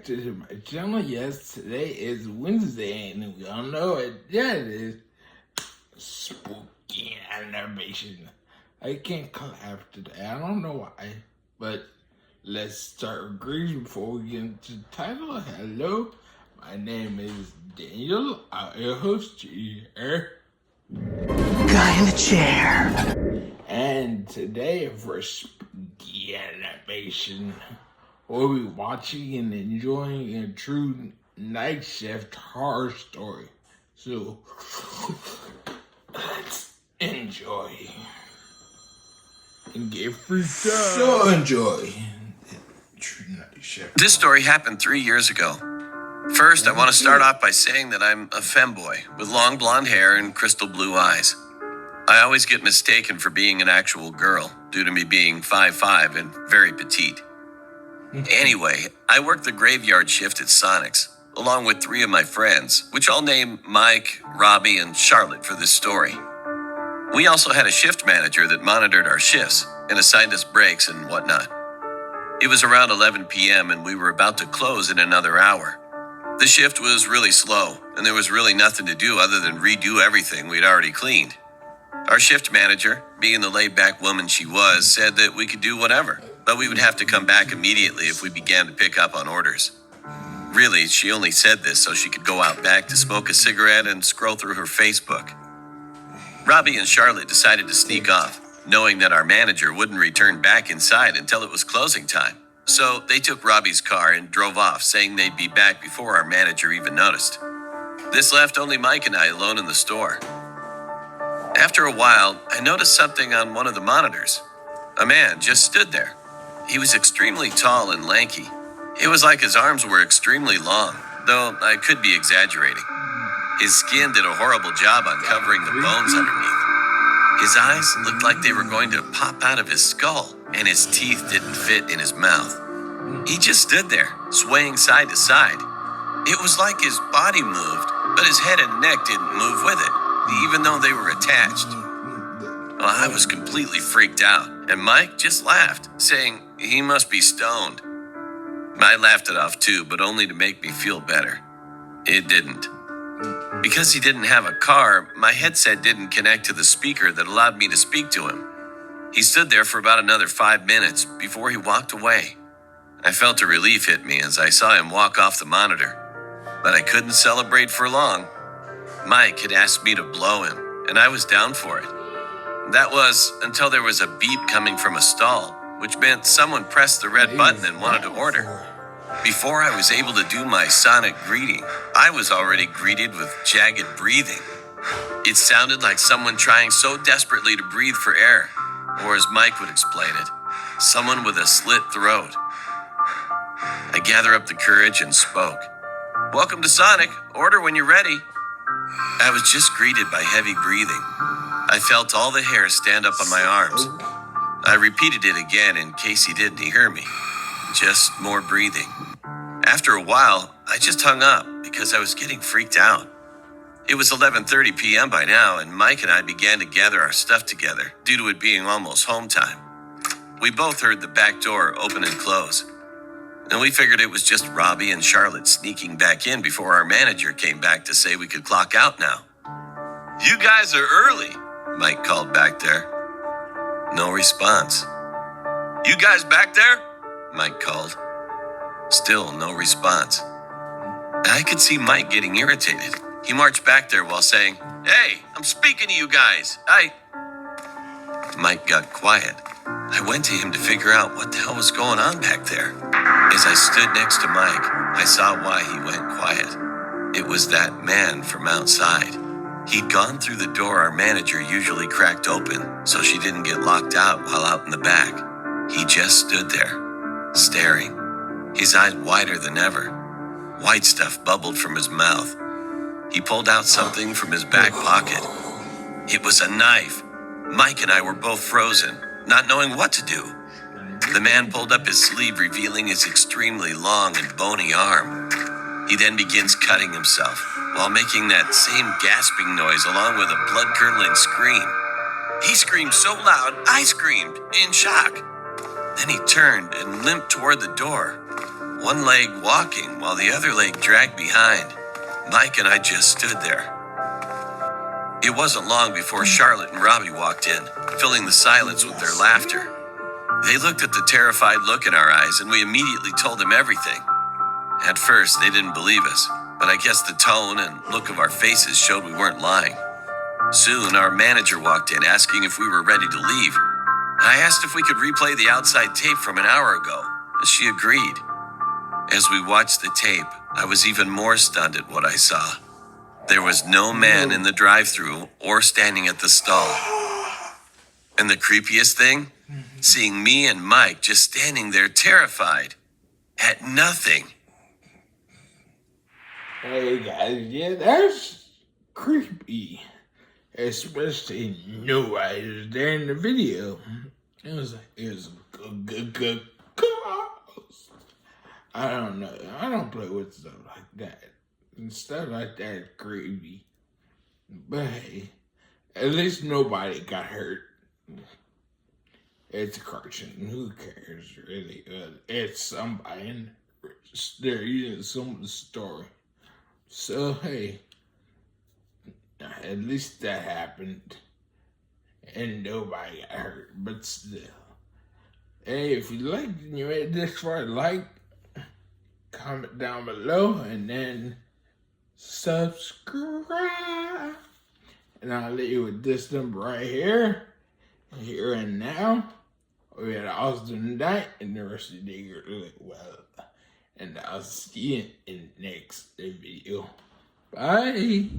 back to my channel. Yes, today is Wednesday, and we all know it. Yeah, it is spooky animation. I can't clap today. I don't know why, but let's start with greetings before we get into the title. Hello, my name is Daniel. I'm your host here. Guy in the chair. And today for spooky animation, we'll be watching and enjoying a true night shift horror story. So let's enjoy and get freaked out. So enjoy true night shift. This story happened 3 years ago. First, I want to start off by saying that I'm a femboy with long blonde hair and crystal blue eyes. I always get mistaken for being an actual girl due to me being 5'5" and very petite. Anyway, I work the graveyard shift at Sonic's, along with 3 of my friends, which I'll name Mike, Robbie, and Charlotte for this story. We also had a shift manager that monitored our shifts and assigned us breaks and whatnot. It was around 11 p.m. and we were about to close in another hour. The shift was really slow, and there was really nothing to do other than redo everything we'd already cleaned. Our shift manager, being the laid-back woman she was, said that we could do whatever, but we would have to come back immediately if we began to pick up on orders. Really, she only said this so she could go out back to smoke a cigarette and scroll through her Facebook. Robbie and Charlotte decided to sneak off, knowing that our manager wouldn't return back inside until it was closing time. So they took Robbie's car and drove off, saying they'd be back before our manager even noticed. This left only Mike and I alone in the store. After a while, I noticed something on one of the monitors. A man just stood there. He was extremely tall and lanky. It was like his arms were extremely long, though I could be exaggerating. His skin did a horrible job on covering the bones underneath. His eyes looked like they were going to pop out of his skull, and his teeth didn't fit in his mouth. He just stood there, swaying side to side. It was like his body moved, but his head and neck didn't move with it, even though they were attached. Well, I was completely freaked out, and Mike just laughed, saying he must be stoned. I laughed it off too, but only to make me feel better. It didn't. Because he didn't have a car, my headset didn't connect to the speaker that allowed me to speak to him. He stood there for about another 5 minutes before he walked away. I felt a relief hit me as I saw him walk off the monitor, but I couldn't celebrate for long. Mike had asked me to blow him, and I was down for it. That was until there was a beep coming from a stall, which meant someone pressed the red button and wanted to order. Before I was able to do my sonic greeting, I was already greeted with jagged breathing. It sounded like someone trying so desperately to breathe for air, or as Mike would explain it, someone with a slit throat. I gathered up the courage and spoke. "Welcome to Sonic. Order when you're ready." I was just greeted by heavy breathing. I felt all the hair stand up on my arms. I repeated it again in case he didn't hear me. Just more breathing. After a while, I just hung up because I was getting freaked out. It was 11:30 p.m. by now, and Mike and I began to gather our stuff together due to it being almost home time. We both heard the back door open and close, and we figured it was just Robbie and Charlotte sneaking back in before our manager came back to say we could clock out now. "You guys are early," Mike called back there. No response. "You guys back there?" Mike called. Still no response. I could see Mike getting irritated. He marched back there while saying, "Hey, I'm speaking to you guys. Mike got quiet. I went to him to figure out what the hell was going on back there. As I stood next to Mike, I saw why he went quiet. It was that man from outside. He'd gone through the door our manager usually cracked open so she didn't get locked out while out in the back. He just stood there, staring, his eyes wider than ever. White stuff bubbled from his mouth. He pulled out something from his back pocket. It was a knife. Mike and I were both frozen, not knowing what to do. The man pulled up his sleeve, revealing his extremely long and bony arm. He then begins cutting himself while making that same gasping noise along with a blood-curdling scream. He screamed so loud, I screamed in shock. Then he turned and limped toward the door. one leg walking while the other leg dragged behind. Mike and I just stood there. It wasn't long before Charlotte and Robbie walked in, filling the silence with their laughter. They looked at the terrified look in our eyes, and we immediately told them everything. At first, they didn't believe us, but I guess the tone and look of our faces showed we weren't lying. Soon, our manager walked in, asking if we were ready to leave. I asked if we could replay the outside tape from an hour ago, and she agreed. As we watched the tape, I was even more stunned at what I saw. There was no man in the drive-thru or standing at the stall. And the creepiest thing? Seeing me and Mike just standing there terrified at nothing. Hey guys, yeah, that's creepy. Especially nobody was there in the video. It was a good cause. I don't know. I don't play with stuff like that. And stuff like that is creepy. But hey, at least nobody got hurt. It's a cartoon. Who cares, really? It's somebody and they're using someone's story. So, hey, at least that happened. And nobody got hurt. But still. Hey, if you liked and you made this far, like, comment down below, and then subscribe. And I'll leave you with this number right here. Here and now. We had an awesome night, and the rest of the day you're really well. And I'll see you in the next video. Bye.